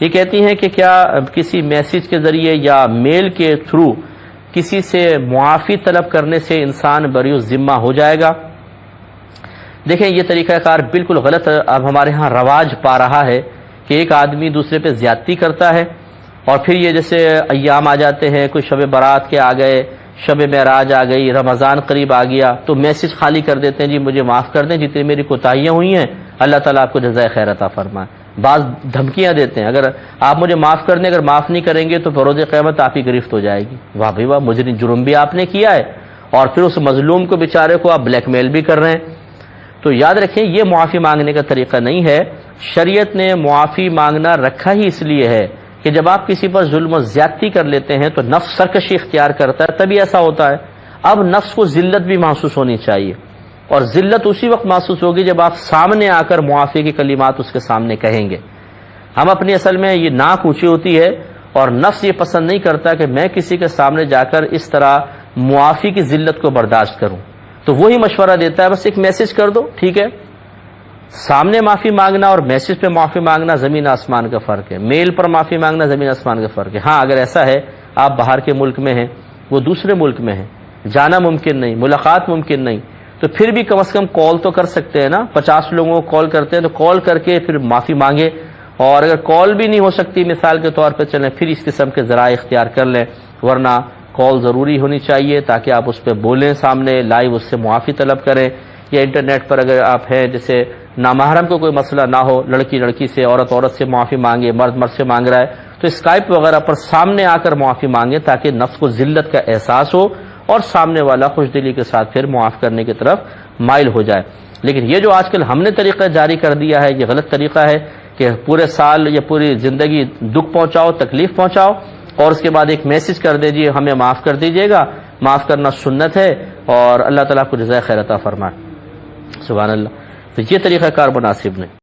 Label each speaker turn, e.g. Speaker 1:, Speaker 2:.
Speaker 1: یہ کہتی ہیں کہ کیا کسی میسج کے ذریعے یا میل کے تھرو کسی سے معافی طلب کرنے سے انسان بری الذمہ ہو جائے گا؟ دیکھیں یہ طریقہ کار بالکل غلط اب ہمارے ہاں رواج پا رہا ہے کہ ایک آدمی دوسرے پہ زیادتی کرتا ہے، اور پھر یہ جیسے ایام آ جاتے ہیں، کوئی شب برات کے آ گئے، شب معراج آ گئی، رمضان قریب آ گیا، تو میسج خالی کر دیتے ہیں جی مجھے معاف کر دیں جتنی میری کوتاہیاں ہوئی ہیں، اللہ تعالیٰ آپ کو جزائے خیر عطا فرمائے۔ بعض دھمکیاں دیتے ہیں، اگر آپ مجھے معاف کر دیں، اگر معاف نہیں کریں گے تو بروز قیامت آپ کی گرفت ہو جائے گی۔ واہ بھائی واہ، مجرم جرم بھی آپ نے کیا ہے اور پھر اس مظلوم کو بیچارے کو آپ بلیک میل بھی کر رہے ہیں۔ تو یاد رکھیں یہ معافی مانگنے کا طریقہ نہیں ہے۔ شریعت نے معافی مانگنا رکھا ہی اس لیے ہے کہ جب آپ کسی پر ظلم و زیادتی کر لیتے ہیں تو نفس سرکشی اختیار کرتا ہے، تبھی ایسا ہوتا ہے۔ اب نفس کو ذلت بھی محسوس ہونی چاہیے، اور ذلت اسی وقت محسوس ہوگی جب آپ سامنے آ کر معافی کی کلمات اس کے سامنے کہیں گے۔ ہم اپنی اصل میں یہ ناک اونچی ہوتی ہے اور نفس یہ پسند نہیں کرتا کہ میں کسی کے سامنے جا کر اس طرح معافی کی ذلت کو برداشت کروں، تو وہی مشورہ دیتا ہے بس ایک میسج کر دو، ٹھیک ہے۔ سامنے معافی مانگنا اور میسج پہ معافی مانگنا زمین آسمان کا فرق ہے، میل پر معافی مانگنا زمین آسمان کا فرق ہے۔ ہاں اگر ایسا ہے آپ باہر کے ملک میں ہیں، وہ دوسرے ملک میں ہیں، جانا ممکن نہیں، ملاقات ممکن نہیں، تو پھر بھی کم از کم کال تو کر سکتے ہیں نا۔ 50 لوگوں کو کال کرتے ہیں تو کال کر کے پھر معافی مانگے، اور اگر کال بھی نہیں ہو سکتی مثال کے طور پہ چلیں پھر اس قسم کے ذرائع اختیار کر لیں، ورنہ کال ضروری ہونی چاہیے تاکہ آپ اس پہ بولیں، سامنے لائیو اس سے معافی طلب کریں۔ یا انٹرنیٹ پر اگر آپ ہیں، جیسے نامحرم کو کوئی مسئلہ نہ ہو، لڑکی لڑکی سے، عورت عورت سے معافی مانگے، مرد مرد سے مانگ رہا ہے، تو اسکائپ وغیرہ پر سامنے آ کر معافی مانگے تاکہ نفس کو ذلت کا احساس ہو اور سامنے والا خوش دلی کے ساتھ پھر معاف کرنے کی طرف مائل ہو جائے۔ لیکن یہ جو آج کل ہم نے طریقہ جاری کر دیا ہے، یہ غلط طریقہ ہے کہ پورے سال یا پوری زندگی دکھ پہنچاؤ، تکلیف پہنچاؤ، اور اس کے بعد ایک میسج کر دیجیے ہمیں معاف کر دیجیے گا۔ معاف کرنا سنت ہے اور اللہ تعالیٰ کو جزائے خیر عطا فرمائے۔ سبحان اللہ۔ تو یہ طریقہ کار مناسب نہیں۔